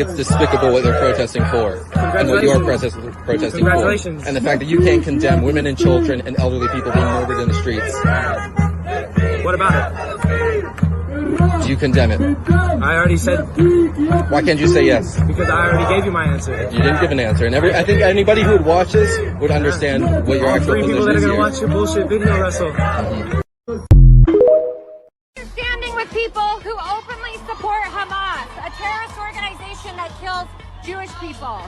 think it's despicable what they're protesting for and what you're protesting for. And the fact that you can't condemn women and children and elderly people being murdered in the streets. What about it? Do you condemn it? I already said. Why can't you say yes? Because I already gave you my answer. You didn't give an answer. And I think anybody who would watch this would understand what your actual position is. 3 people that are going to watch your bullshit video wrestle. Standing with people who openly support Hamas, a terrorist organization that kills Jewish people.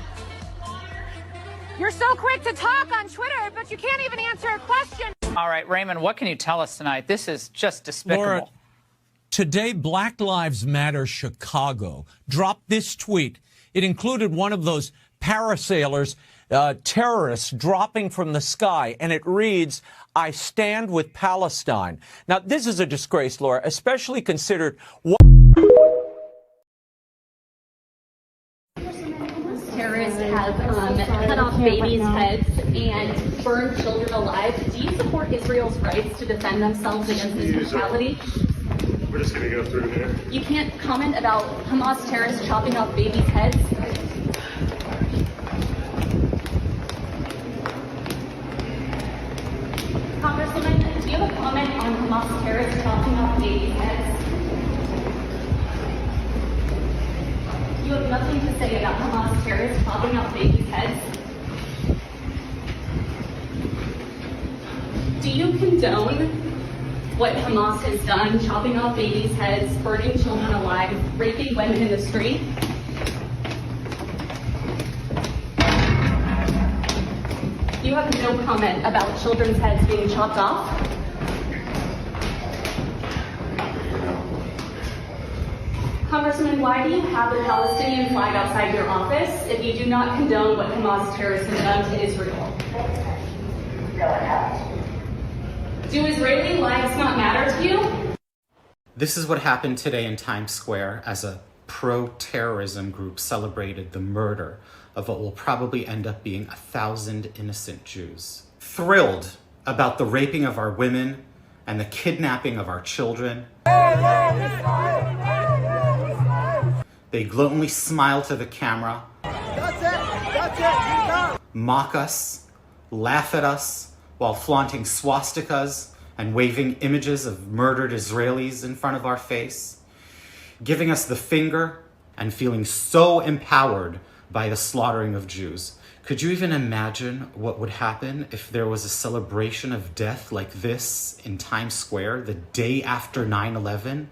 You're so quick to talk on Twitter, but you can't even answer a question. All right, Raymond, what can you tell us tonight? This is just despicable. Laura, today, Black Lives Matter Chicago dropped this tweet. It included one of those parasailers, terrorists dropping from the sky, and it reads, "I stand with Palestine." Now, this is a disgrace, Laura, especially considered what terrorists have cut off babies' heads and burned children alive. Do you support Israel's rights to defend themselves against this brutality? We're just going to go through here. You can't comment about Hamas terrorists chopping off babies' heads? Congresswoman, do you have a comment on Hamas terrorists chopping off babies' heads? You have nothing to say about Hamas terrorists chopping off babies' heads? Do you condone what Hamas has done, chopping off babies' heads, burning children alive, raping women in the street? You have no comment about children's heads being chopped off? Congressman, why do you have a Palestinian flag outside your office if you do not condone what Hamas terrorists have done to Israel? Do Israeli lives not matter to you? This is what happened today in Times Square as a pro-terrorism group celebrated the murder of what will probably end up being 1,000 innocent Jews. Thrilled about the raping of our women and the kidnapping of our children. They gloatingly smile to the camera, mock us, laugh at us, while flaunting swastikas and waving images of murdered Israelis in front of our face, giving us the finger and feeling so empowered by the slaughtering of Jews. Could you even imagine what would happen if there was a celebration of death like this in Times Square the day after 9/11?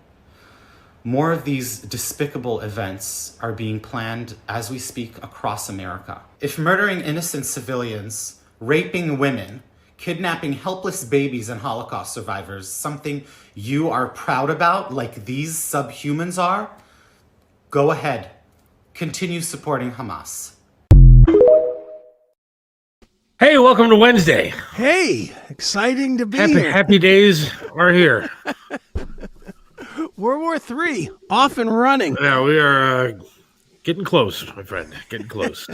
More of these despicable events are being planned as we speak across America. If murdering innocent civilians, raping women, kidnapping helpless babies and Holocaust survivors, something you are proud about, like these subhumans are, go ahead. Continue supporting Hamas. Hey, welcome to Wednesday. Hey, exciting to be here. Happy days are here. World War III, off and running. Yeah, we are getting close, my friend. Getting close.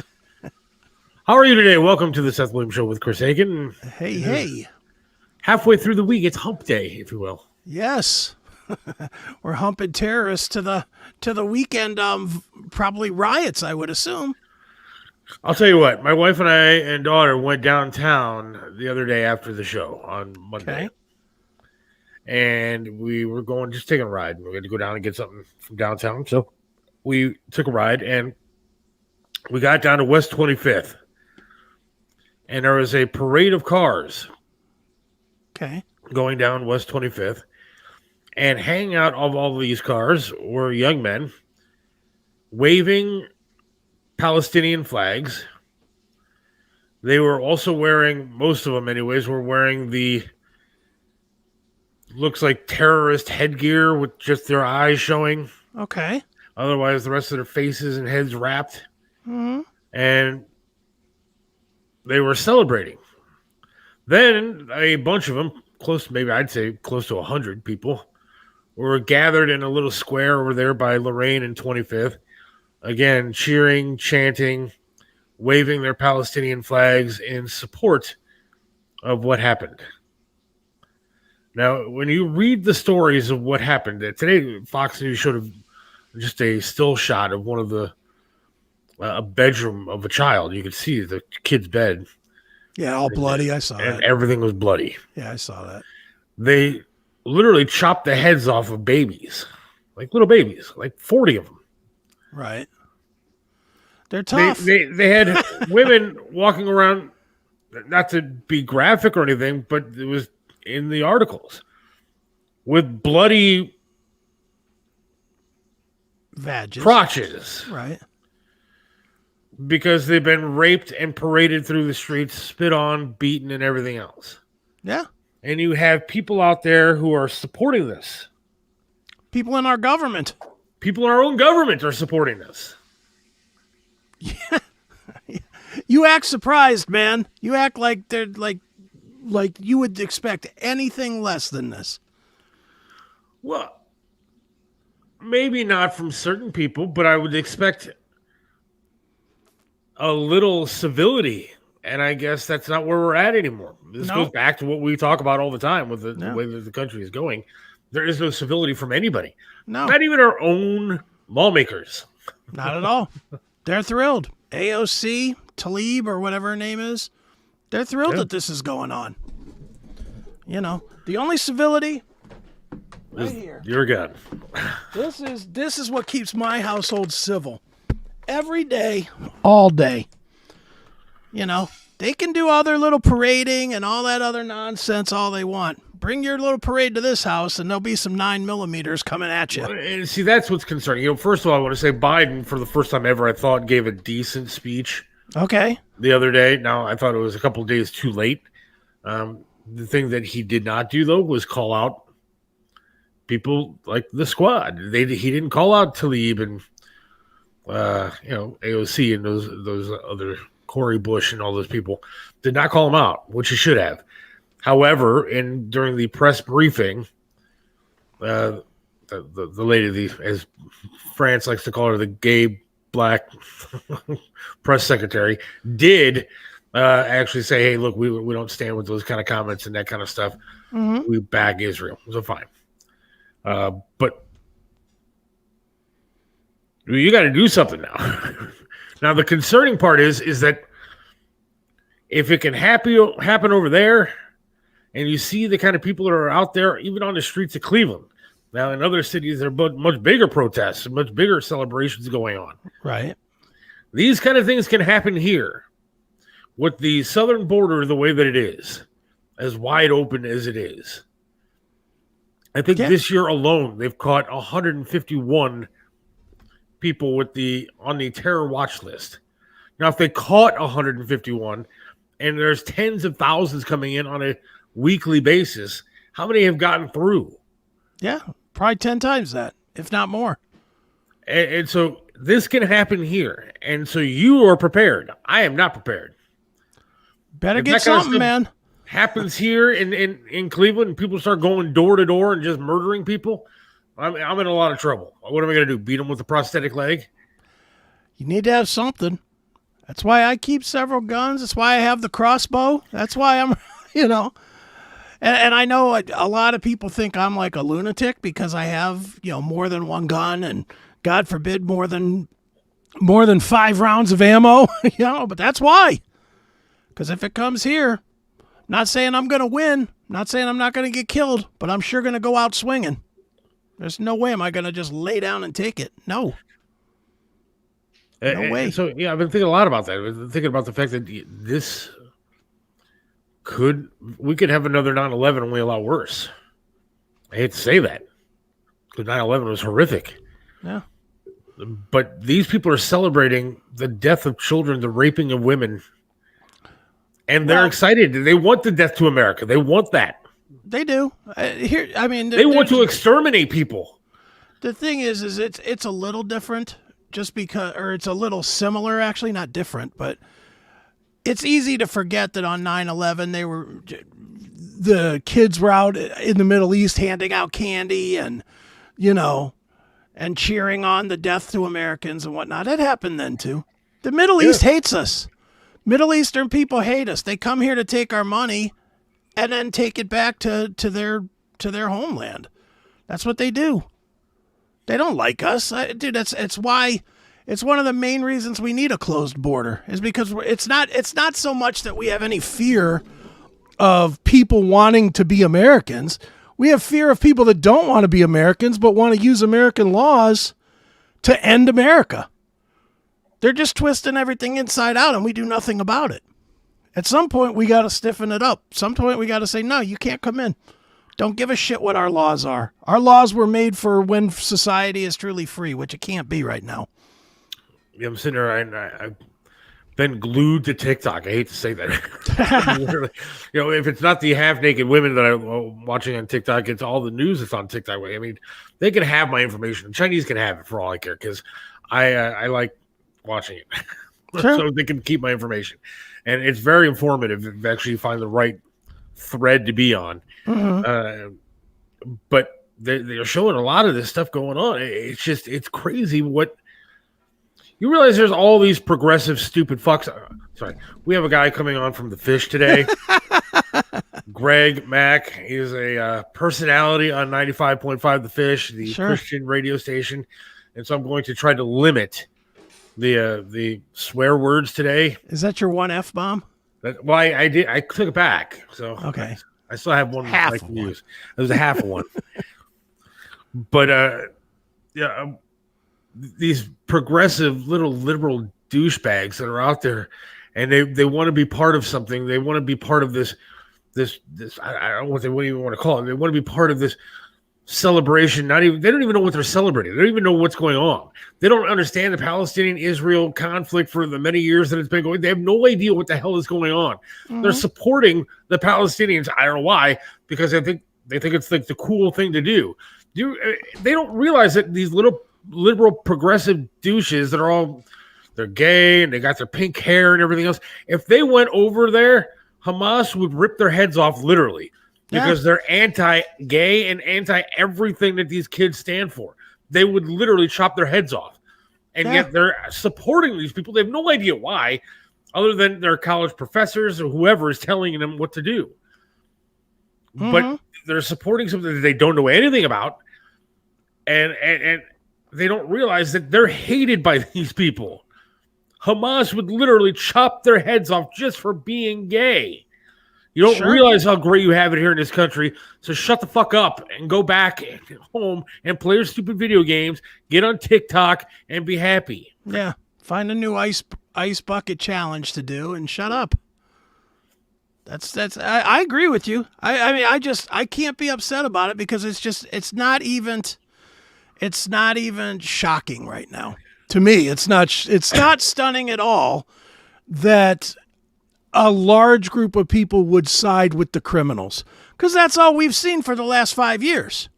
How are you today? Welcome to the Seth Williams Show with Chris Hagan. Hey. Halfway through the week, it's hump day, if you will. Yes. We're humping terrorists to the weekend probably riots, I would assume. I'll tell you what, my wife and I and daughter went downtown the other day after the show on Monday. Okay. And we were going, just taking a ride. We had to go down and get something from downtown. So we took a ride and we got down to West 25th. And there was a parade of cars. Okay. Going down West 25th. And hanging out of all of these cars were young men waving Palestinian flags. They were also wearing, most of them anyways, were wearing the, looks like terrorist headgear with just their eyes showing. Okay. Otherwise, the rest of their faces and heads wrapped. Mm-hmm. And they were celebrating. Then a bunch of them, close, maybe I'd say close to 100 people, were gathered in a little square over there by Lorraine and 25th. Again, cheering, chanting, waving their Palestinian flags in support of what happened. Now, when you read the stories of what happened, today Fox News showed just a still shot of one of the a bedroom of a child. You could see the kid's bed. Yeah, all bloody. I saw And that. everything was bloody. Yeah, I saw that. They literally chopped the heads off of babies, like little babies, like 40 of them. Right. They're tough. They had women walking around, not to be graphic or anything, but it was in the articles, with bloody Vages. crotches. Right. Because they've been raped and paraded through the streets, spit on, beaten, and everything else. Yeah. And you have people out there who are supporting this. People in our government. People in our own government are supporting this. Yeah. You act surprised, man. You act like they're like you would expect anything less than this. Well, maybe not from certain people, but I would expect a little civility. And I guess that's not where we're at anymore. This goes back to what we talk about all the time with the way that the country is going. There is no civility from anybody. No. Not even our own lawmakers. Not at all. They're thrilled. AOC, Tlaib, or whatever her name is, they're thrilled that this is going on. You know, the only civility right here. You're good. This is what keeps my household civil. Every day, all day. You know, they can do all their little parading and all that other nonsense all they want. Bring your little parade to this house, and there'll be some 9mm coming at you. And see, that's what's concerning. You know, first of all, I want to say Biden, for the first time ever, I thought gave a decent speech. Okay. The other day. Now, I thought it was a couple of days too late. The thing that he did not do, though, was call out people like the squad. He didn't call out Tlaib and AOC and those other Cory Bush and all those people. Did not call them out, which he should have. However, during the press briefing, the lady, as France likes to call her, the gay black press secretary, did actually say, "Hey, look, we don't stand with those kind of comments and that kind of stuff. Mm-hmm. We back Israel." So fine, but you got to do something now. Now, the concerning part is that if it can happen over there. And you see the kind of people that are out there, even on the streets of Cleveland. Now, in other cities, there are much bigger protests and much bigger celebrations going on. Right. These kind of things can happen here. With the southern border the way that it is, as wide open as it is. I think this year alone, they've caught 151 people on the terror watch list. Now, if they caught 151, and there's tens of thousands coming in on a weekly basis, how many have gotten through? Yeah, probably 10 times that, if not more. And so this can happen here. And so you are prepared. I am not prepared. Better get something, man. Happens here in Cleveland and people start going door to door and just murdering people, I'm in a lot of trouble. What am I going to do? Beat them with a prosthetic leg? You need to have something. That's why I keep several guns. That's why I have the crossbow. That's why I'm, And I know a lot of people think I'm like a lunatic because I have, more than one gun and, God forbid, more than 5 rounds of ammo, but that's why. Because if it comes here, I'm not saying I'm going to win, not saying I'm not going to get killed, but I'm sure going to go out swinging. There's no way am I going to just lay down and take it. No. No way. So, I've been thinking a lot about that. I've been thinking about the fact that we could have another 9/11 only a lot worse. I hate to say that because 9/11 was horrific. Yeah. But these people are celebrating the death of children, the raping of women, and they're excited. They want the death to America. They want that. They do. They want to exterminate people. The thing is it's a little different, just because, or it's a little similar, actually, not different, but. It's easy to forget that on 9/11, the kids were out in the Middle East handing out candy and, and cheering on the death to Americans and whatnot. That happened then too. The Middle East hates us. Middle Eastern people hate us. They come here to take our money and then take it back to their homeland. That's what they do. They don't like us. Dude, it's why It's one of the main reasons we need a closed border is because it's not so much that we have any fear of people wanting to be Americans. We have fear of people that don't want to be Americans but want to use American laws to end America. They're just twisting everything inside out and we do nothing about it. At some point, we got to stiffen it up. Some point, we got to say, no, you can't come in. Don't give a shit what our laws are. Our laws were made for when society is truly free, which it can't be right now. Yeah, I'm sitting there and I've been glued to TikTok. I hate to say that. If it's not the half-naked women that I'm watching on TikTok, it's all the news that's on TikTok. I mean, they can have my information. The Chinese can have it for all I care because I like watching it. Sure. So they can keep my information. And it's very informative if you actually find the right thread to be on. But they're showing a lot of this stuff going on. It's crazy what you realize. There's all these progressive, stupid fucks. Sorry. We have a guy coming on from The Fish today. Greg Mack is a personality on 95.5 The Fish, the Christian radio station. And so I'm going to try to limit the swear words today. Is that your one F-bomb? Well, I did. I took it back. So okay. I still have one half I can use. It was a half of one. But these progressive little liberal douchebags that are out there, and they want to be part of something. They want to be part of this. I don't know what they even want to call it. They want to be part of this celebration. They don't even know what they're celebrating. They don't even know what's going on. They don't understand the Palestinian-Israel conflict for the many years that it's been going. They have no idea what the hell is going on. They're supporting the Palestinians. I don't know why, because they think it's like the cool thing to do. They don't realize that these little liberal progressive douches that they're gay and they got their pink hair and everything else. If they went over there, Hamas would rip their heads off literally. Because they're anti-gay and anti-everything that these kids stand for. They would literally chop their heads off. And yet they're supporting these people. They have no idea why, other than their college professors or whoever is telling them what to do. But they're supporting something that they don't know anything about. And they don't realize that they're hated by these people. Hamas would literally chop their heads off just for being gay. You don't realize how great you have it here in this country, so shut the fuck up and go back home and play your stupid video games, get on TikTok, and be happy. Yeah, find a new ice bucket challenge to do and shut up. I agree with you. I can't be upset about it because it's not even shocking right now. To me, it's not stunning at all that a large group of people would side with the criminals, because that's all we've seen for the last 5 years.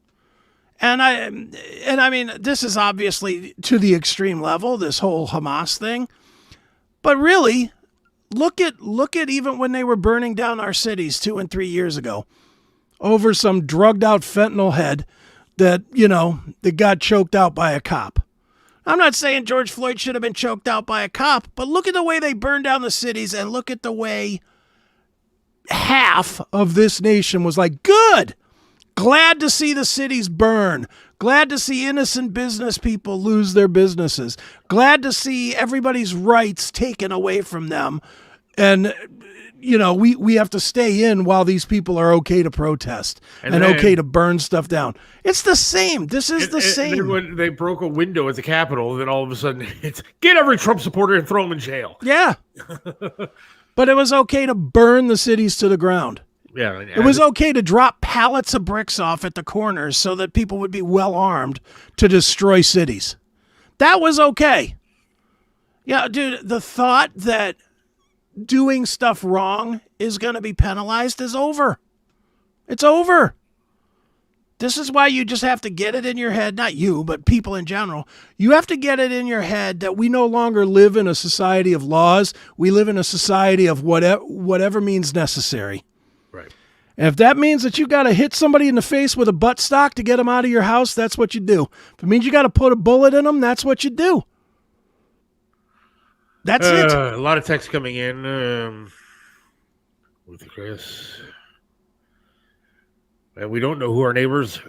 And I mean, this is obviously to the extreme level, this whole Hamas thing. But really, look at even when they were burning down our cities 2 and 3 years ago over some drugged out fentanyl head that got choked out by a cop. I'm not saying George Floyd should have been choked out by a cop, but look at the way they burned down the cities and look at the way half of this nation was like, good, glad to see the cities burn, glad to see innocent business people lose their businesses, glad to see everybody's rights taken away from them. And, we have to stay in while these people are okay to protest and okay to burn stuff down. It's the same. This is the same. And when they broke a window at the Capitol, then all of a sudden it's get every Trump supporter and throw them in jail. Yeah. But it was okay to burn the cities to the ground. Yeah. It was okay to drop pallets of bricks off at the corners so that people would be well armed to destroy cities. That was okay. Yeah, dude, the thought that doing stuff wrong is going to be penalized is over. It's over. This is why you just have to get it in your head, not you, but people in general. You have to get it in your head that we no longer live in a society of laws. We live in a society of whatever means necessary. Right. And if that means that you got to hit somebody in the face with a buttstock to get them out of your house, that's what you do. If it means you got to put a bullet in them, that's what you do. That's it. A lot of text coming in with Chris. And we don't know who our neighbors.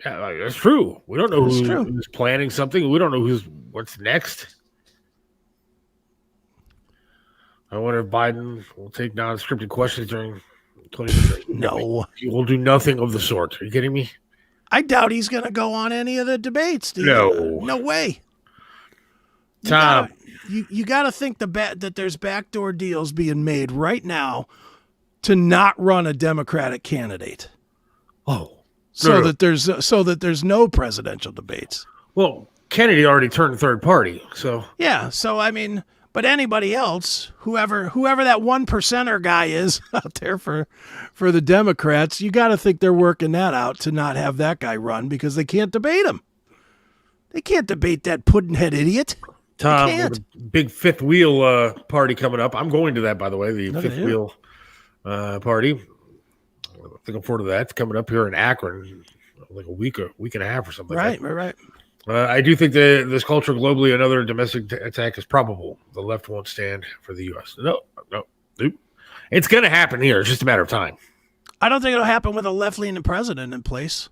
Yeah, that's true. We don't know who's planning something. We don't know what's next. I wonder if Biden will take non-scripted questions during 2020. No. He will do nothing of the sort. Are you kidding me? I doubt he's going to go on any of the debates. No. No way. Tom. You got to think that there's backdoor deals being made right now to not run a Democratic candidate. Oh. So that there's no presidential debates. Well, Kennedy already turned third party, so. Yeah, so I mean, but anybody else, whoever that 1%er guy is out there for the Democrats, you got to think they're working that out to not have that guy run because they can't debate him. They can't debate that puddinhead idiot. Tom, with a big fifth wheel party coming up. I'm going to that, by the way, the fifth wheel party. Looking forward to that. It's coming up here in Akron, like a week and a half or something. Right. I do think that this culture globally, another domestic attack is probable. The left won't stand for the U.S. No. It's going to happen here. It's just a matter of time. I don't think it'll happen with a left-leaning president in place.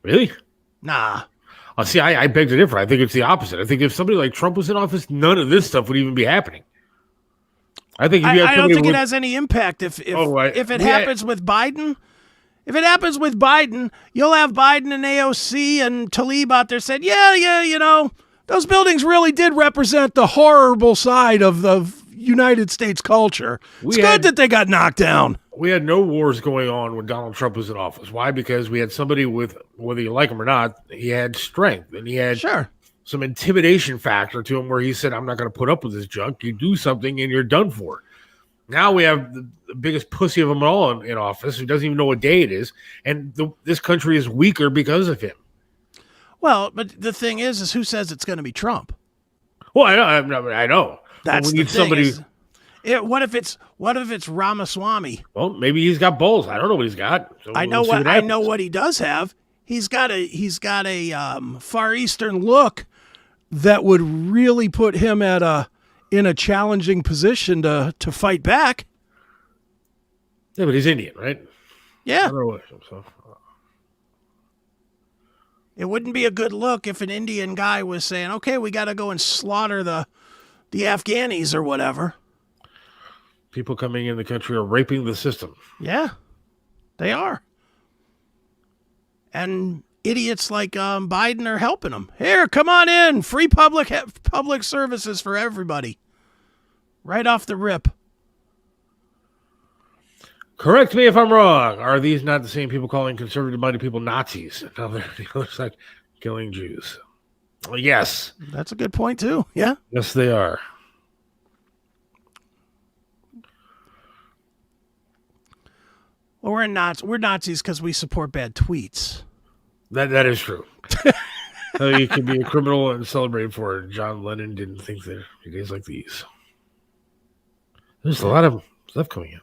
Really? Nah. See, I beg to differ. I think it's the opposite. I think if somebody like Trump was in office, none of this stuff would even be happening. I think if you I don't think it has any impact if it happens with Biden. If it happens with Biden, you'll have Biden and AOC and Tlaib out there said, yeah, those buildings really did represent the horrible side of the United States culture. It's good that they got knocked down. We had no wars going on when Donald Trump was in office. Why? Because we had somebody with, whether you like him or not, he had strength and he had some intimidation factor to him where he said, I'm not going to put up with this junk. You do something and you're done for. Now we have the biggest pussy of them all in office who doesn't even know what day it is. And this country is weaker because of him. Well, but the thing is who says it's going to be Trump? Well, I know. That's we need somebody. What if it's Ramaswamy? Well, maybe he's got balls. I don't know what he's got. So I know what he does have. He's got a Far Eastern look that would really put him in a challenging position to fight back. Yeah, but he's Indian, right? Yeah. I don't know so. It wouldn't be a good look if an Indian guy was saying, okay, we got to go and slaughter the Afghanis or whatever. People coming in the country are raping the system. Yeah, they are. And idiots like Biden are helping them. Here, come on in. Free public services for everybody. Right off the rip. Correct me if I'm wrong. Are these not the same people calling conservative-minded people Nazis? Now they're the other side killing Jews. Well, yes. That's a good point, too. Yeah. Yes, they are. Well, we're Nazis because we support bad tweets. That is true. You can be a criminal and celebrate for it. John Lennon didn't think that days like these. There's a lot of stuff coming in.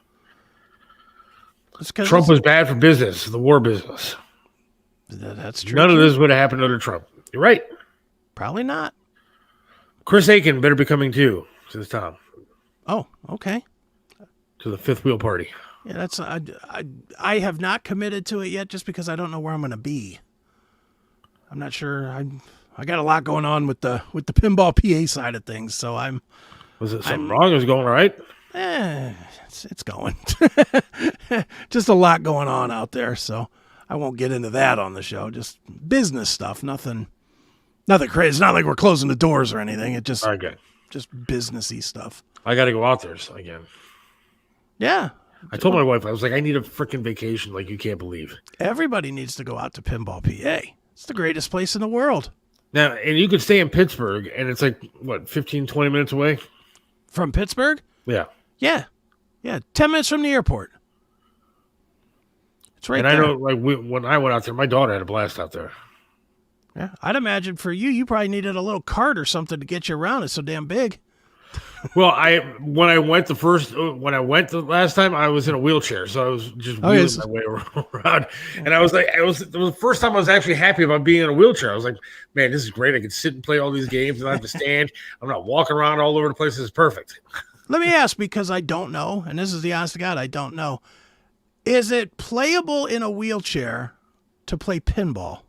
Trump was bad for business, the war business. That's true. None of this would have happened under Trump. You're right. Probably not. Chris Aiken better be coming too, says Tom. Oh, okay. To the fifth wheel party. Yeah, that's I have not committed to it yet just because I don't know where I'm going to be. I'm not sure. I got a lot going on with the pinball PA side of things, so I'm. Was it something wrong? It was going all right? It's going. Just a lot going on out there, so I won't get into that on the show. Just business stuff, nothing crazy. It's not like we're closing the doors or anything. It just just businessy stuff. I got to go out there again. Yeah. I told my wife, I was like, I need a freaking vacation like you can't believe. Everybody needs to go out to Pinball PA. It's the greatest place in the world. Now, and you could stay in Pittsburgh, and it's like, what, 15, 20 minutes away? From Pittsburgh? Yeah. Yeah. 10 minutes from the airport. It's right there. And I know, like, when I went out there, my daughter had a blast out there. Yeah, I'd imagine for you probably needed a little cart or something to get you around. It's so damn big. Well, when I went the last time, I was in a wheelchair, so I was just wheeling my way around. And it was the first time I was actually happy about being in a wheelchair. I was like, man, this is great. I can sit and play all these games, and I have to stand. I'm not walking around all over the place. This is perfect. Let me ask, because I don't know, and this is the honest to God, I don't know. Is it playable in a wheelchair to play pinball?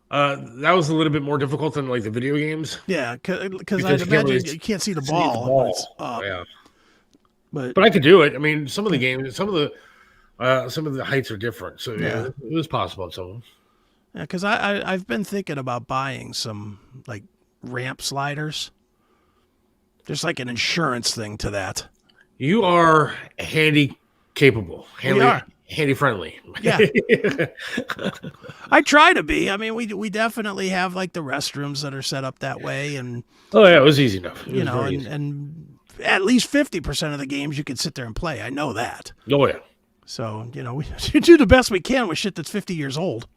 That was a little bit more difficult than like the video games. Yeah, because Because I'd you can't imagine really you can't see the see ball. the when it's up. Yeah, But but I could do it. I mean, some of the games, some of the heights are different, so yeah, it was possible on some of them. yeah, because I've been thinking about buying some like ramp sliders. There's like an insurance thing to that. You are handy capable, handy friendly. Yeah. I try to be. I mean, we definitely have like the restrooms that are set up that way, and Oh yeah, it was easy enough. you know, and at least 50% of the games you can sit there and play. I know that. Oh yeah. So you know, we do the best we can with shit that's 50 years old.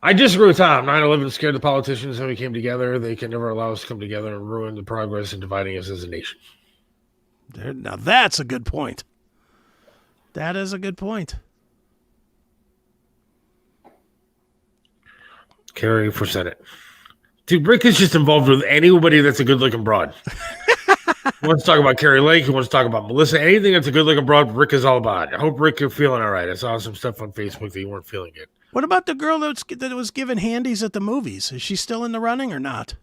I disagree with Tom. 9/11 scared the politicians and we came together. They can never allow us to come together and ruin the progress and dividing us as a nation. Now that's a good point. That is a good point. Kerry for Senate. Dude, Rick is just involved with anybody that's a good-looking broad. He wants to talk about Carrie Lake. He wants to talk about Melissa. Anything that's a good-looking broad, Rick is all about. I hope Rick, you're feeling all right. I saw some stuff on Facebook that you weren't feeling it. What about the girl that was given handies at the movies? Is she still in the running or not?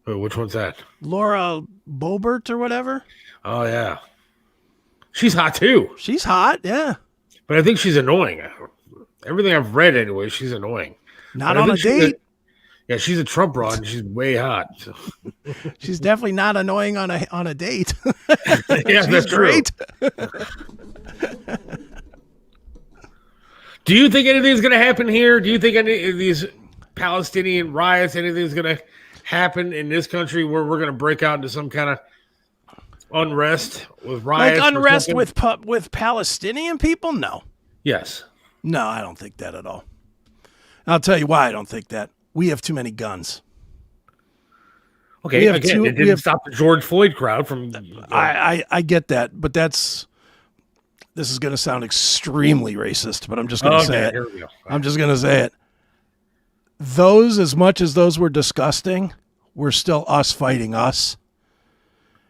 Oh, which one's that? Laura Boebert or whatever? Oh, yeah. She's hot, too. She's hot, yeah. But I think she's annoying. Everything I've read, anyway, she's annoying. Not on a date. Yeah, she's a Trump broad, and she's way hot. So. She's definitely not annoying on a date. Yeah, that's great. Do you think anything's going to happen here? Do you think any of these Palestinian riots, anything's going to happen in this country where we're going to break out into some kind of unrest with riots? Like unrest with Palestinian people? No. Yes. No, I don't think that at all. I'll tell you why I don't think that. We have too many guns. Okay, again, it didn't stop the George Floyd crowd from... I get that, but this is going to sound extremely racist, but I'm just going to say it. Here we go. I'm just going to say it. Those, as much as those were disgusting, were still us fighting us.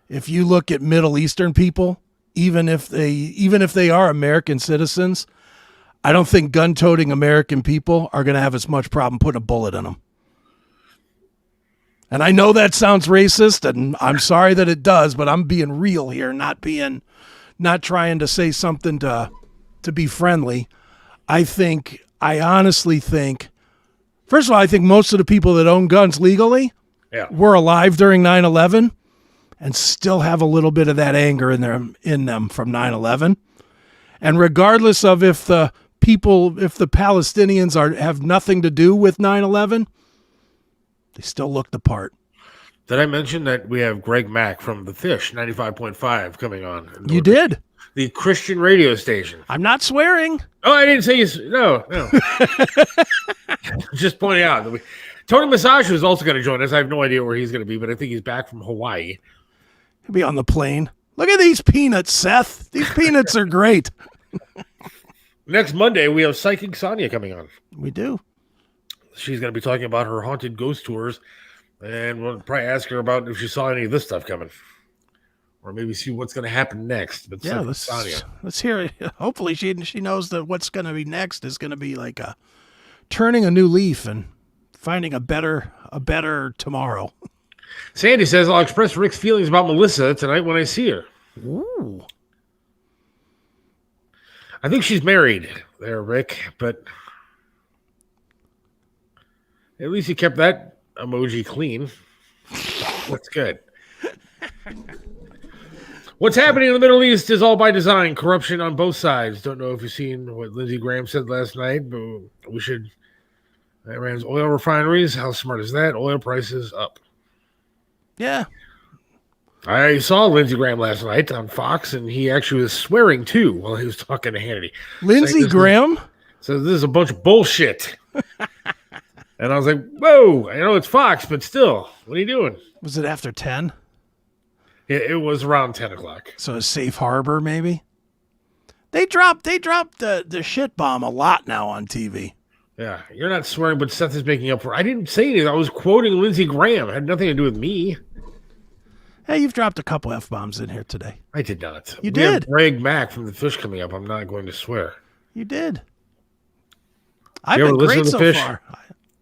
If you look at Middle Eastern people, even if they are American citizens, I don't think gun-toting American people are going to have as much problem putting a bullet in them. And I know that sounds racist, and I'm sorry that it does, but I'm being real here, not trying to say something to be friendly. I honestly think, first of all, I think most of the people that own guns legally were alive during 9/11 and still have a little bit of that anger in them from 9/11. And regardless of if the Palestinians have nothing to do with 9/11, they still look the part. Did I mention that we have Greg Mack from The Fish, 95.5, coming on? You did. The Christian radio station. I'm not swearing. Oh, I didn't say you. No. Just pointing out. Tony Massaggio is also going to join us. I have no idea where he's going to be, but I think he's back from Hawaii. He'll be on the plane. Look at these peanuts, Seth. These peanuts are great. Next Monday, we have Psychic Sonia coming on. We do. She's going to be talking about her haunted ghost tours, and we'll probably ask her about if she saw any of this stuff coming, or maybe see what's going to happen next. But yeah, let's hear it. Hopefully, she knows that what's going to be next is going to be like turning a new leaf and finding a better tomorrow. Sandy says, I'll express Rick's feelings about Melissa tonight when I see her. Ooh. I think she's married there, Rick, but at least you kept that emoji clean. That's good. What's happening in the Middle East is all by design. Corruption on both sides. Don't know if you've seen what Lindsey Graham said last night, but we should... Iran's oil refineries. How smart is that? Oil prices up. Yeah. I saw Lindsey Graham last night on Fox, and he actually was swearing, too, while he was talking to Hannity. Lindsey Graham? So this is a bunch of bullshit. And I was like, whoa, I know it's Fox, but still, what are you doing? Was it after 10? It was around 10 o'clock. So a safe harbor, maybe? They dropped the shit bomb a lot now on TV. Yeah, you're not swearing, but Seth is making up for it. I didn't say anything. I was quoting Lindsey Graham. It had nothing to do with me. Hey, you've dropped a couple F-bombs in here today. I did not. You did. Have Greg Mack from The Fish coming up. I'm not going to swear. You did. I've You ever been listen great to the so fish? far.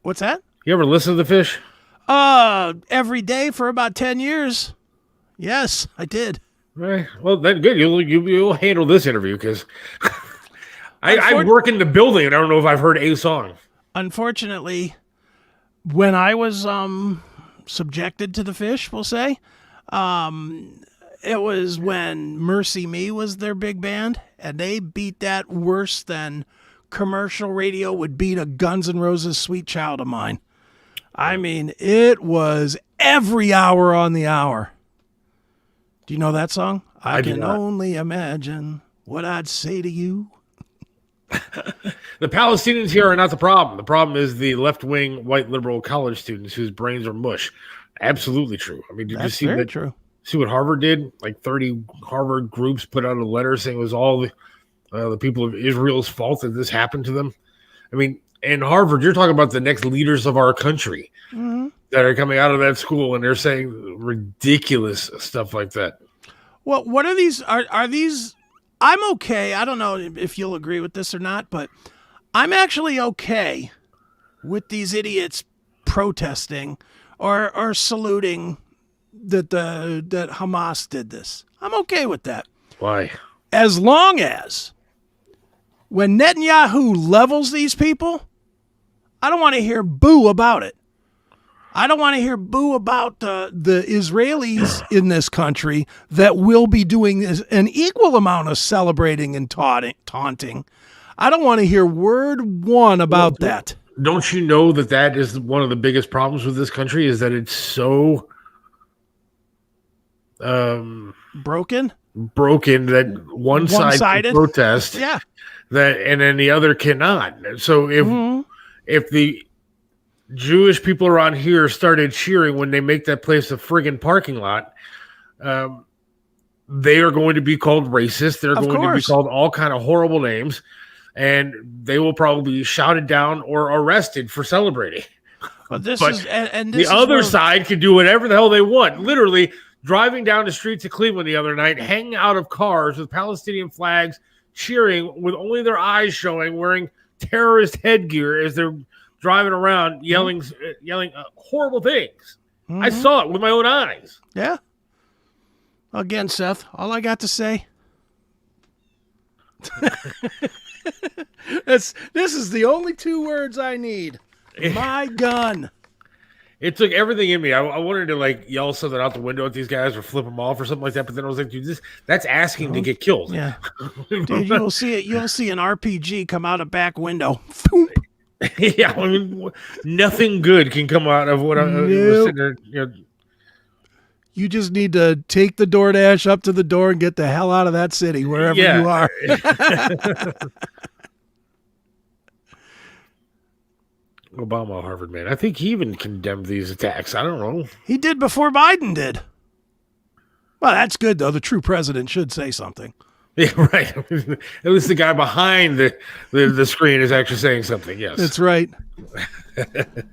What's that? You ever listen to the fish? Every day for about 10 years. Yes, I did. Right. Well, then good. You'll handle this interview because I work in the building and I don't know if I've heard a song. Unfortunately, when I was subjected to the fish, we'll say, it was when Mercy Me was their big band, and they beat that worse than commercial radio would beat a Guns N' Roses Sweet Child of Mine. I mean, it was every hour on the hour. Do you know that song? I can only imagine what I'd say to you. The Palestinians here are not the problem. The problem is the left-wing white liberal college students whose brains are mush. Absolutely true. I mean, did you see very that? true. See what Harvard did? Like 30 Harvard groups put out a letter saying it was all the people of Israel's fault that this happened to them. I mean, in Harvard, you're talking about the next leaders of our country that are coming out of that school, and they're saying ridiculous stuff like that. Well, what are these? Are these? I'm okay. I don't know if you'll agree with this or not, but I'm actually okay with these idiots protesting or saluting that Hamas did this. I'm okay with that. Why? As long as when Netanyahu levels these people, I don't want to hear boo about it. I don't want to hear boo about the Israelis in this country that will be doing an equal amount of celebrating and taunting. I don't want to hear word one about that. Don't you know that is one of the biggest problems with this country is that it's so broken that one side can protest, and then the other cannot. So if the Jewish people around here started cheering when they make that place a friggin' parking lot, they are going to be called racist. They're going to be called all kind of horrible names, and they will probably be shouted down or arrested for celebrating. But the other side can do whatever the hell they want. Literally driving down the streets of Cleveland the other night, hanging out of cars with Palestinian flags, cheering with only their eyes showing, wearing terrorist headgear as they're driving around yelling horrible things. I saw it with my own eyes. Yeah. Again, Seth, all I got to say, this is the only 2 words I need. My gun. It took everything in me. I wanted to yell something out the window at these guys or flip them off or something like that. But then I was like, dude, that's asking to get killed. Yeah. Dude, you'll see it. You'll see an RPG come out a back window. Yeah, I mean, nothing good can come out of what I was sitting there. You just need to take the DoorDash up to the door and get the hell out of that city, wherever you are. Obama, Harvard man. I think he even condemned these attacks. I don't know. He did before Biden did. Well, that's good, though. The true president should say something. Yeah, right. At least the guy behind the screen is actually saying something. Yes, that's right.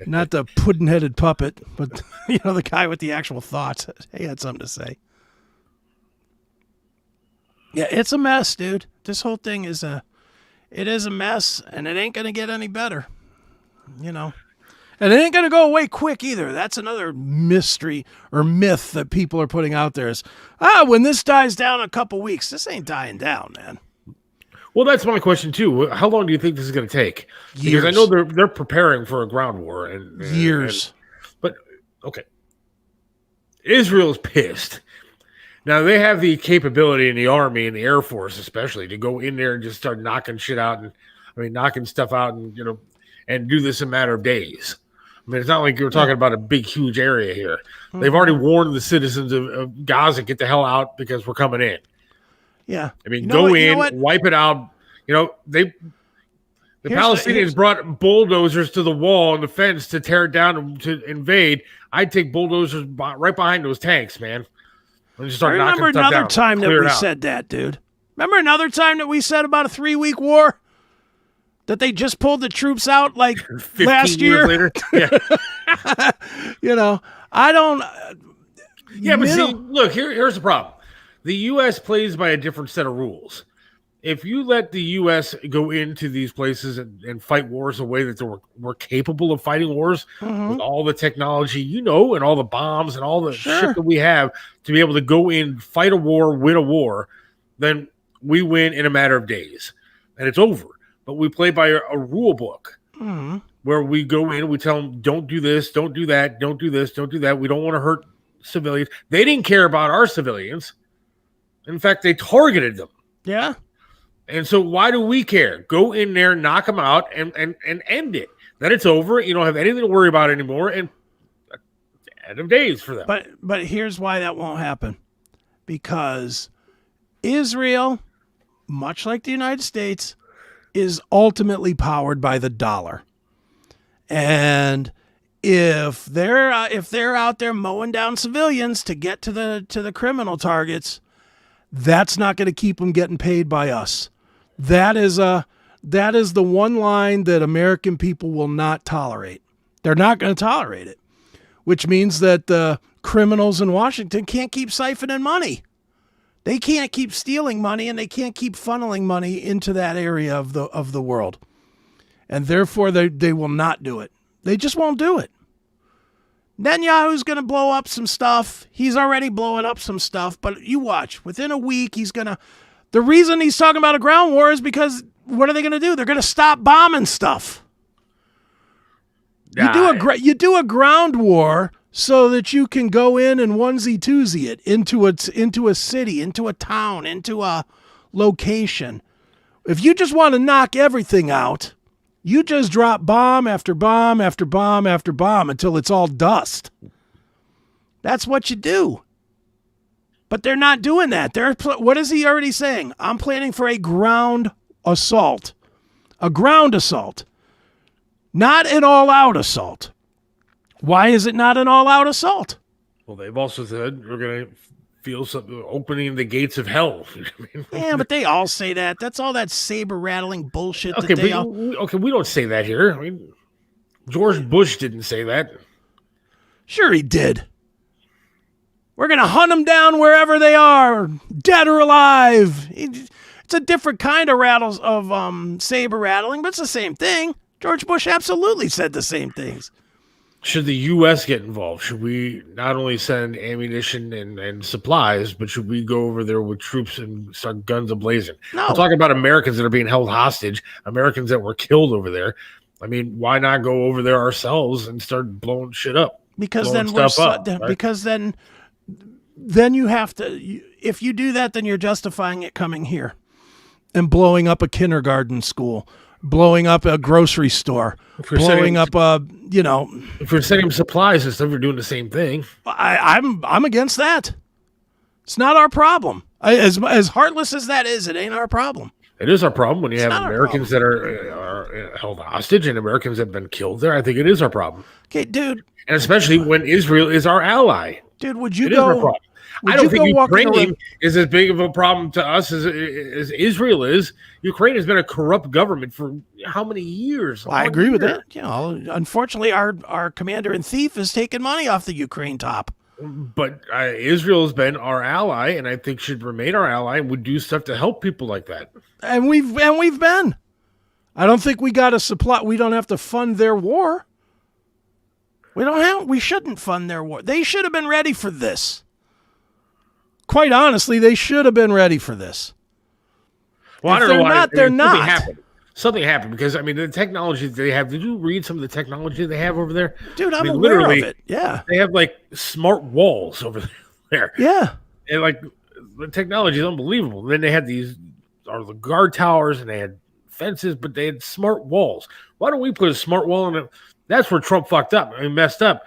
Not the pudding-headed puppet, but the guy with the actual thoughts. He had something to say. Yeah, it's a mess, dude. This whole thing is a mess, and it ain't gonna get any better. And it ain't going to go away quick either. That's another mystery or myth that people are putting out there is, when this dies down in a couple weeks, this ain't dying down, man. Well, that's my question, too. How long do you think this is going to take? Years. Because I know they're preparing for a ground war. Years. But, okay. Israel's pissed. Now, they have the capability in the Army and the Air Force especially to go in there and just start knocking shit out knocking stuff out and, and do this in a matter of days. I mean, it's not like you're talking about a big, huge area here. Mm-hmm. They've already warned the citizens of Gaza, get the hell out because we're coming in. Yeah. I mean, wipe it out. The Palestinians brought bulldozers to the wall and the fence to tear it down and to invade. I'd take bulldozers right behind those tanks, man. And just start knocking stuff down. Remember another time that we said that, dude? Remember another time that we said about a 3-week war? That they just pulled the troops out last year. Later. Yeah. I don't. Yeah, but see, look, here's the problem. The U.S. plays by a different set of rules. if you let the U.S. go into these places and fight wars the way that we're capable of fighting wars with all the technology, and all the bombs and all the shit that we have to be able to go in, fight a war, win a war, then we win in a matter of days. And it's over. But we play by a rule book where we go in and we tell them, don't do this, don't do that, don't do this, don't do that. We don't want to hurt civilians. They didn't care about our civilians. In fact, they targeted them. Yeah. And so why do we care? Go in there, knock them out, and end it. Then it's over. You don't have anything to worry about anymore. And end of days for them. But here's why that won't happen. Because Israel, much like the United States, is ultimately powered by the dollar. And if they're out there mowing down civilians to get to the criminal targets, that's not going to keep them getting paid by us. That is the one line that American people will not tolerate. They're not going to tolerate it, which means that the criminals in Washington can't keep siphoning money. They can't keep stealing money, and they can't keep funneling money into that area of the world. And therefore, they will not do it. They just won't do it. Netanyahu's going to blow up some stuff. He's already blowing up some stuff, but you watch. Within a week, he's going to... The reason he's talking about a ground war is because what are they going to do? They're going to stop bombing stuff. You do a ground war so that you can go in and onesie-twosie it into a city, into a town, into a location. If you just want to knock everything out, you just drop bomb after bomb after bomb after bomb until it's all dust. That's what you do. But they're not doing that. What is he already saying? I'm planning for a ground assault. A ground assault. Not an all-out assault. Why is it not an all-out assault? Well, they've also said we're going to feel something opening the gates of hell. Yeah, but they all say that. That's all that saber-rattling bullshit. Okay, we don't say that here. I mean, George Bush didn't say that. Sure he did. We're going to hunt them down wherever they are, dead or alive. It's a different kind of saber rattling, but it's the same thing. George Bush absolutely said the same things. Should the U.S. get involved? Should we not only send ammunition and supplies, but should we go over there with troops and start guns a-blazing? No. I'm talking about Americans that are being held hostage, Americans that were killed over there. I mean, why not go over there ourselves and start blowing shit up? Because then you have to, if you do that, then you're justifying it coming here and blowing up a kindergarten school, blowing up a grocery store, blowing up if we're sending supplies and stuff, we're doing the same thing. I'm against that. It's not our problem. As heartless as that is, it ain't our problem. It is our problem when you have Americans that are held hostage and Americans that have been killed there. I think it is our problem. Okay, dude. And especially when Israel is our ally. Dude, would you It is our problem. I don't think Ukraine is as big of a problem to us as Israel is. Ukraine has been a corrupt government for how many years? I agree with that. Unfortunately, our commander-in-chief is taking money off the Ukraine top. But Israel has been our ally, and I think should remain our ally, and would do stuff to help people like that. And we've been. I don't think we got to supply. We don't have to fund their war. We shouldn't fund their war. They should have been ready for this. Quite honestly, they should have been ready for this. Well, I don't know why. They're not. Something happened because, I mean, the technology they have. Did you read some of the technology they have over there? Dude, I'm aware of it. Yeah. They have, like, smart walls over there. Yeah. And, like, the technology is unbelievable. And then they had the guard towers and they had fences, but they had smart walls. Why don't we put a smart wall in it? That's where Trump fucked up. I mean, messed up.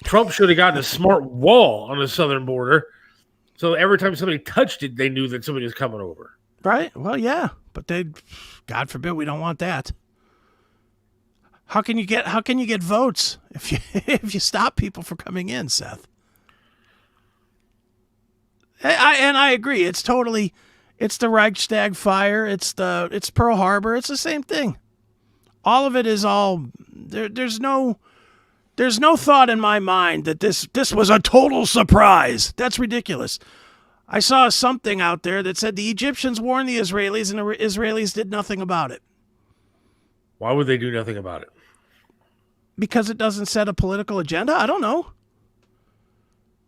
Trump should have gotten a smart wall on the southern border. So every time somebody touched it, they knew that somebody was coming over. Right. Well, yeah, but God forbid, we don't want that. How can you get votes if you stop people from coming in, Seth? I agree. It's the Reichstag fire. It's Pearl Harbor. It's the same thing. All of it is all there. There's no thought in my mind that this was a total surprise. That's ridiculous. I saw something out there that said the Egyptians warned the Israelis and the Israelis did nothing about it. Why would they do nothing about it? Because it doesn't set a political agenda? I don't know.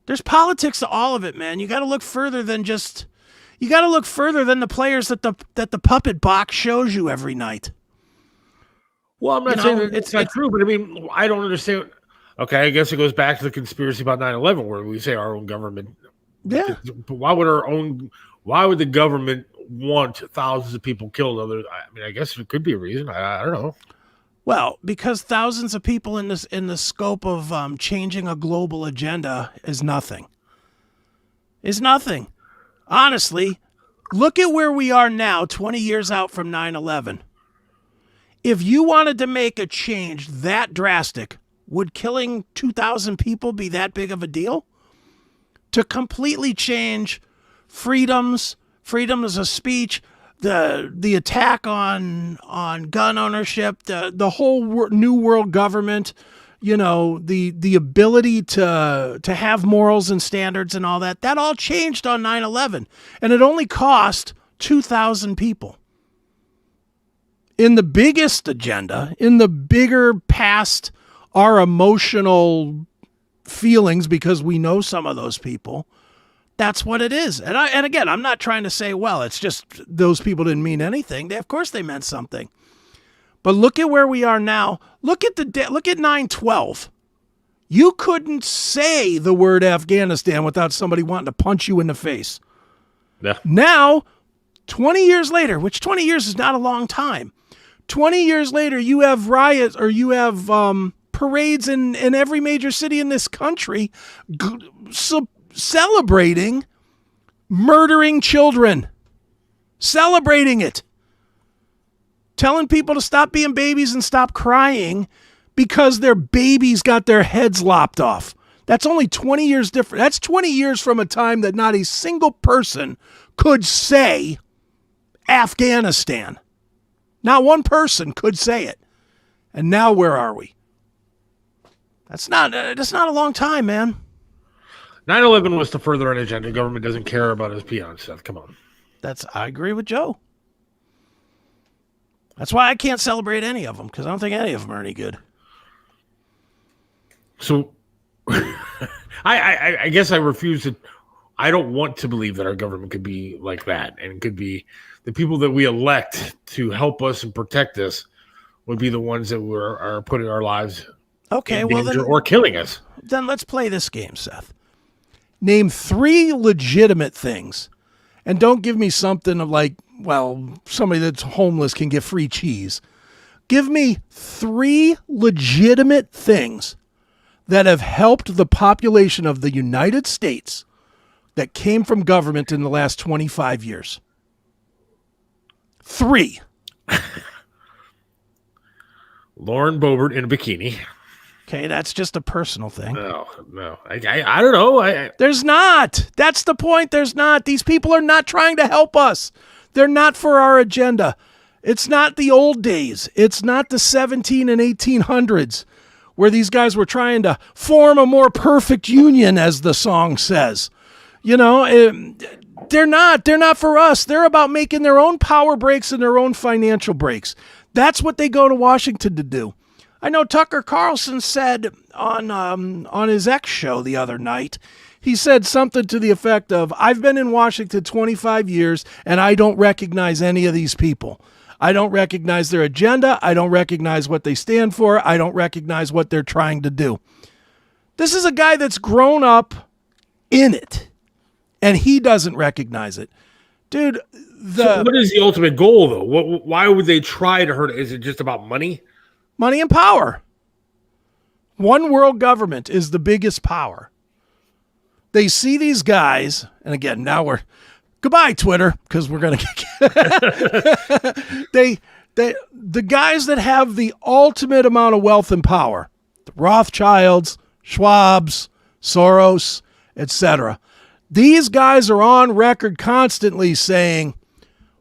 There's politics to all of it, man. You got to look further than the players that the puppet box shows you every night. Well, I'm not saying that it's not true, but I mean, I don't understand. Okay, I guess it goes back to the conspiracy about 9/11, where we say our own government. Yeah. But why would the government want thousands of people killed? I mean, I guess it could be a reason. I don't know. Well, because thousands of people in the scope of changing a global agenda is nothing. Is nothing. Honestly, look at where we are now, 20 years out from 9/11. If you wanted to make a change that drastic, would killing 2,000 people be that big of a deal? To completely change freedoms of speech, the attack on gun ownership, the whole new world government, the ability to have morals and standards and all that all changed on 9/11, and it only cost 2,000 people. In the biggest agenda, in the bigger past our emotional feelings, because we know some of those people, that's what it is. And again, I'm not trying to say, well, it's just those people didn't mean anything. Of course they meant something. But look at where we are now. Look at 9/12. You couldn't say the word Afghanistan without somebody wanting to punch you in the face. Yeah. Now, 20 years later, which 20 years is not a long time, 20 years later, you have riots, or you have parades in every major city in this country celebrating murdering children. Celebrating it. Telling people to stop being babies and stop crying because their babies got their heads lopped off. That's only 20 years different. That's 20 years from a time that not a single person could say Afghanistan. Not one person could say it. And now where are we? That's not a long time, man. 9/11 was to further an agenda. Government doesn't care about his peons, Seth. Come on. I agree with Joe. That's why I can't celebrate any of them, because I don't think any of them are any good. So, I guess I refuse to. I don't want to believe that our government could be like that, and it could be the people that we elect to help us and protect us would be the ones that are putting our lives in danger or killing us. Then let's play this game, Seth. Name 3 legitimate things, and don't give me something of like, well, somebody that's homeless can get free cheese. Give me 3 legitimate things that have helped the population of the United States that came from government in the last 25 years. 3. Lauren Boebert in a bikini. Okay, that's just a personal thing. No. I don't know. There's not. That's the point. There's not. These people are not trying to help us. They're not for our agenda. It's not the old days. It's not the 17 and 1800s where these guys were trying to form a more perfect union, as the song says. They're not. They're not for us. They're about making their own power breaks and their own financial breaks. That's what they go to Washington to do. I know Tucker Carlson said on his X show the other night, he said something to the effect of, I've been in Washington 25 years and I don't recognize any of these people. I don't recognize their agenda. I don't recognize what they stand for. I don't recognize what they're trying to do. This is a guy that's grown up in it, and he doesn't recognize it. Dude, so what is the ultimate goal, though? Why would they try to hurt it? Is it just about money? Money and power. One world government is the biggest power. They see these guys, and again, now we're goodbye, Twitter, because we're going to get the guys that have the ultimate amount of wealth and power, the Rothschilds, Schwabs, Soros, etc. These guys are on record constantly saying,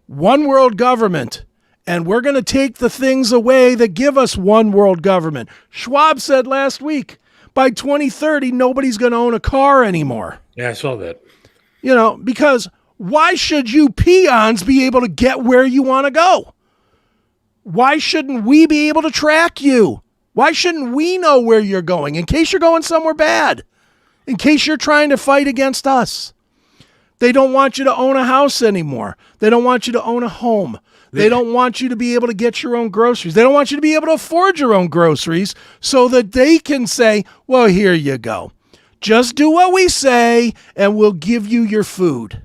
one world government, and we're going to take the things away that give us one world government. Schwab said last week, by 2030, nobody's going to own a car anymore. Yeah, I saw that. You know, because why should you peons be able to get where you want to go? Why shouldn't we be able to track you? Why shouldn't we know where you're going in case you're going somewhere bad? In case you're trying to fight against us? They don't want you to own a house anymore. They don't want you to own a home. They don't want you to be able to get your own groceries. They don't want you to be able to afford your own groceries so that they can say, well, here you go. Just do what we say and we'll give you your food.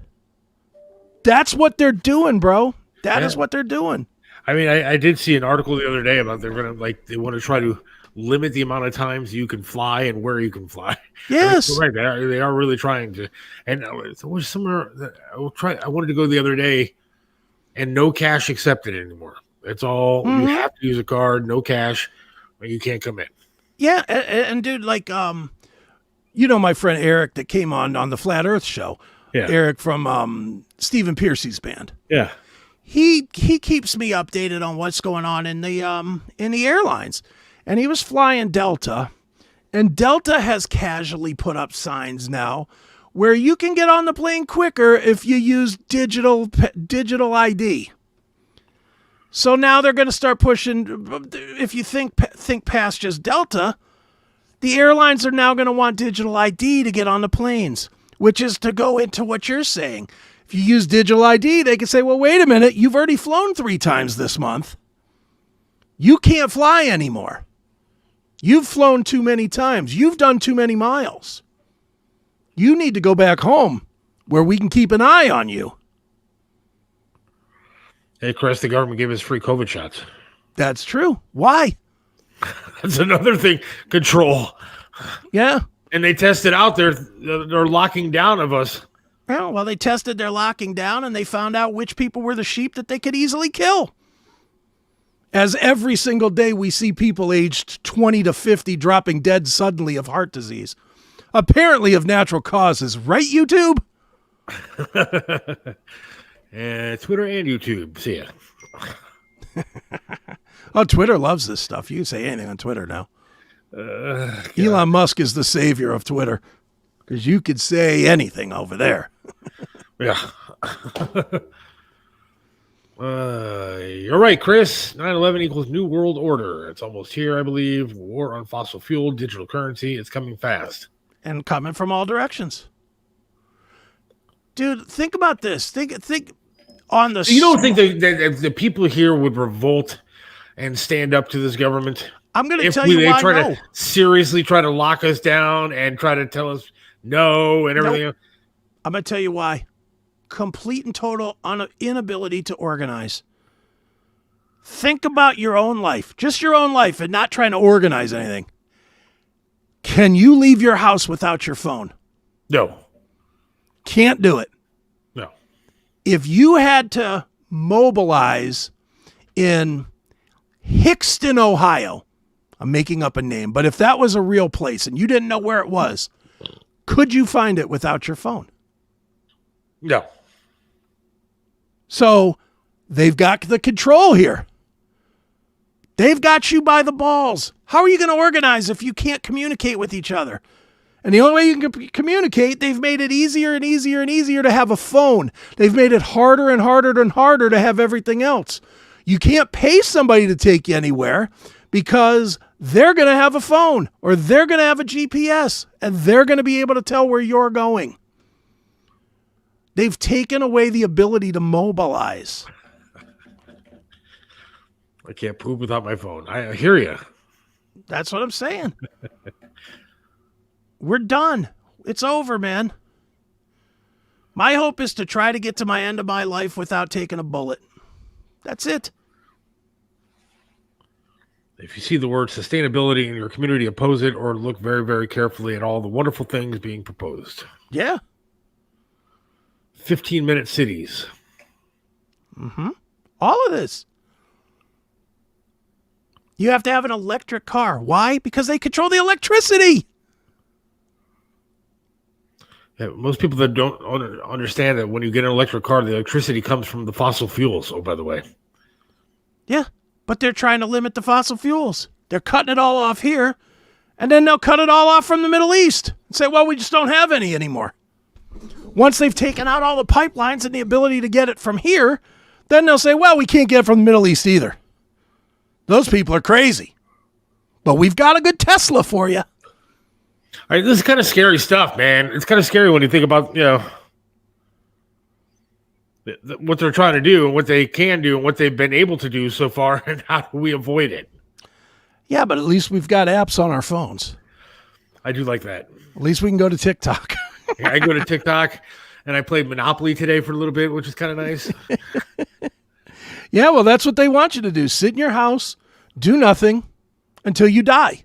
That's what they're doing, bro. That is what they're doing. I mean, I did see an article the other day about they want to try to limit the amount of times you can fly and where you can fly. Yes. Right. They are really trying to. And there was somewhere that I wanted to go the other day and no cash accepted anymore. It's all, you have to use a card, no cash, or you can't come in. Yeah. And dude, like, you know, my friend Eric that came on the Flat Earth show. Yeah. Eric from Stephen Piercy's band. Yeah. He keeps me updated on what's going on in the airlines. And he was flying Delta, and Delta has casually put up signs now where you can get on the plane quicker if you use digital ID. So now they're going to start pushing. If you think past just Delta, the airlines are now going to want digital ID to get on the planes, which is to go into what you're saying. If you use digital ID, they can say, well, wait a minute, you've already flown 3 times this month. You can't fly anymore. You've flown too many times. You've done too many miles. You need to go back home where we can keep an eye on you. Hey, Chris, the government gave us free COVID shots. That's true. Why? That's another thing. Control. Yeah. And they tested out their locking down of us. Well, they tested their locking down and they found out which people were the sheep that they could easily kill. As every single day we see people aged 20 to 50 dropping dead suddenly of heart disease. Apparently of natural causes. Right, YouTube? Twitter and YouTube. See ya. Oh, Twitter loves this stuff. You can say anything on Twitter now. Elon Musk is the savior of Twitter. Because you could say anything over there. Yeah. You're right, Chris. 9/11 equals New World Order. It's almost here, I believe. War on fossil fuel, digital currency. It's coming fast. And coming from all directions. Dude, think about this. Think on the... You don't think that the people here would revolt and stand up to this government? I'm going to tell you why they try no. to seriously try to lock us down and try to tell us no and everything else. I'm going to tell you why. Complete and total inability to organize. Think about your own life, just your own life, and not trying to organize anything. Can you leave your house without your phone? No. Can't do it. No. If you had to mobilize in Hickston, Ohio, I'm making up a name, but if that was a real place and you didn't know where it was, could you find it without your phone? No. So they've got the control here. They've got you by the balls. How are you going to organize if you can't communicate with each other? And the only way you can communicate, they've made it easier and easier and easier to have a phone. They've made it harder and harder and harder to have everything else. You can't pay somebody to take you anywhere because they're going to have a phone or they're going to have a GPS and they're going to be able to tell where you're going. They've taken away the ability to mobilize. I can't poop without my phone. I hear you. That's what I'm saying. We're done. It's over, man. My hope is to try to get to my end of my life without taking a bullet. That's it. If you see the word sustainability in your community, oppose it or look very, very carefully at all the wonderful things being proposed. Yeah. 15-minute cities. Mm-hmm. All of this. You have to have an electric car. Why? Because they control the electricity. Yeah, most people that don't understand that when you get an electric car, the electricity comes from the fossil fuels. Oh, by the way. Yeah, but they're trying to limit the fossil fuels. They're cutting it all off here, and then they'll cut it all off from the Middle East and say, well, we just don't have any anymore. once they've taken out all the pipelines and the ability to get it from here, then they'll say, well, we can't get it from the Middle East either. Those people are crazy. But we've got a good Tesla for you. All right, this is kind of scary stuff, man. It's kind of scary when you think about, what they're trying to do and what they can do and what they've been able to do so far, and how do we avoid it? Yeah, but at least we've got apps on our phones. I do like that. At least we can go to TikTok. Yeah, I go to TikTok, and I played Monopoly today for a little bit, which is kind of nice. Yeah, well, that's what they want you to do. Sit in your house, do nothing until you die.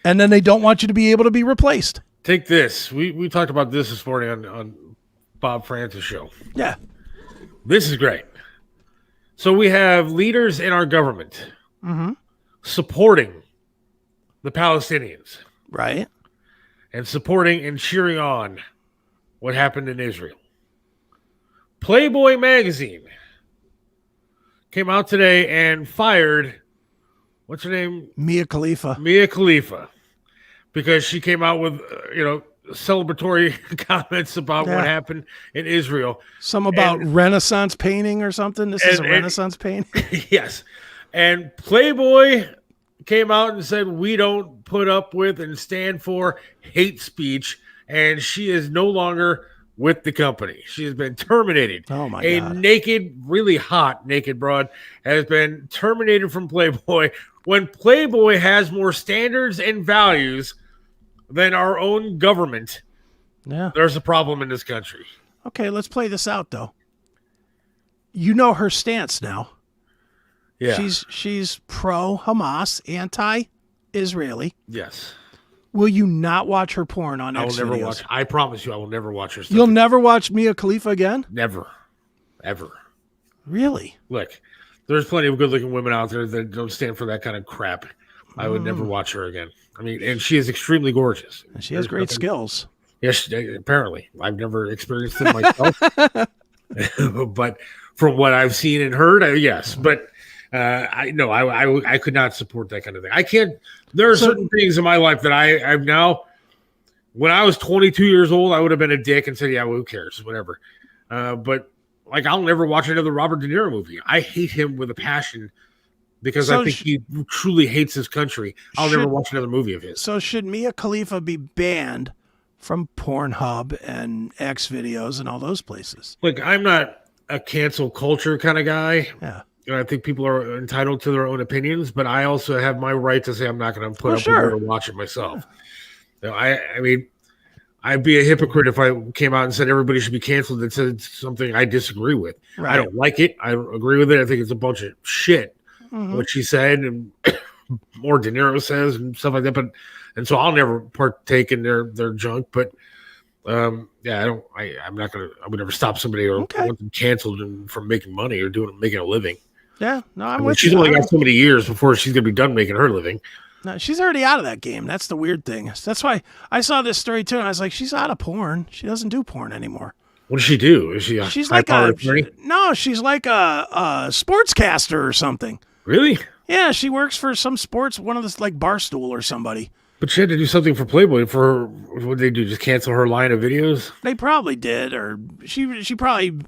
And then they don't want you to be able to be replaced. Take this. We talked about this morning on Bob Francis' show. Yeah. This is great. So we have leaders in our government supporting the Palestinians. Right. And supporting and cheering on what happened in Israel. Playboy magazine came out today and fired, what's her name? Mia Khalifa. Mia Khalifa. Because she came out with, celebratory comments about what happened in Israel. Some about Renaissance painting or something. This is a Renaissance painting. Yes. And Playboy came out and said, we don't put up with and stand for hate speech. And she is no longer with the company. She has been terminated. Oh, my God. A naked, really hot naked broad has been terminated from Playboy when Playboy has more standards and values than our own government. Yeah. There's a problem in this country. Okay, let's play this out, though. You know her stance now. Yeah. She's pro-Hamas, anti-Israeli. Yes. Will you not watch her porn on I will X never videos? watch. I promise you, I will never watch her stuff. You'll never watch Mia Khalifa again? Never. Ever. Really? Look, there's plenty of good-looking women out there that don't stand for that kind of crap. I would never watch her again. I mean, and she is extremely gorgeous. And she has great skills. Yes, apparently. I've never experienced it myself. But from what I've seen and heard, yes. But I could not support that kind of thing. I can't. There are certain things in my life that I've now. When I was 22 years old, I would have been a dick and said, "Yeah, well, who cares? Whatever." But like, I'll never watch another Robert De Niro movie. I hate him with a passion because I think he truly hates his country. I'll never watch another movie of his. So should Mia Khalifa be banned from Pornhub and X videos and all those places? Look, I'm not a cancel culture kind of guy. Yeah. I think people are entitled to their own opinions, but I also have my right to say I'm not going to put up with it or watch it myself. Yeah. I mean, I'd be a hypocrite if I came out and said everybody should be canceled and said something I disagree with. Right. I don't like it. I don't agree with it. I think it's a bunch of shit, what she said and more De Niro says and stuff like that. And so I'll never partake in their junk. But I'm not going to. I would never stop somebody or want them canceled from making money or making a living. Yeah, no, I'm with you. She's only got so many years before she's going to be done making her living. No, she's already out of that game. That's the weird thing. That's why I saw this story too, and I was like, she's out of porn. She doesn't do porn anymore. What does she do? Is she she's like a she's like a sportscaster or something. Really? Yeah, she works for some sports, one of this like Barstool or somebody. But she had to do something for Playboy. For what did they do? Just cancel her line of videos? They probably did, or she probably.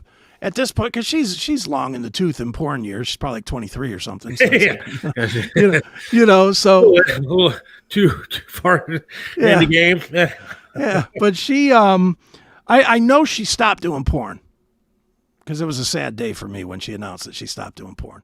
At this point, because she's long in the tooth in porn years, she's probably like 23 or something. So so a little too far in the game. Yeah, but she, I know she stopped doing porn because it was a sad day for me when she announced that she stopped doing porn.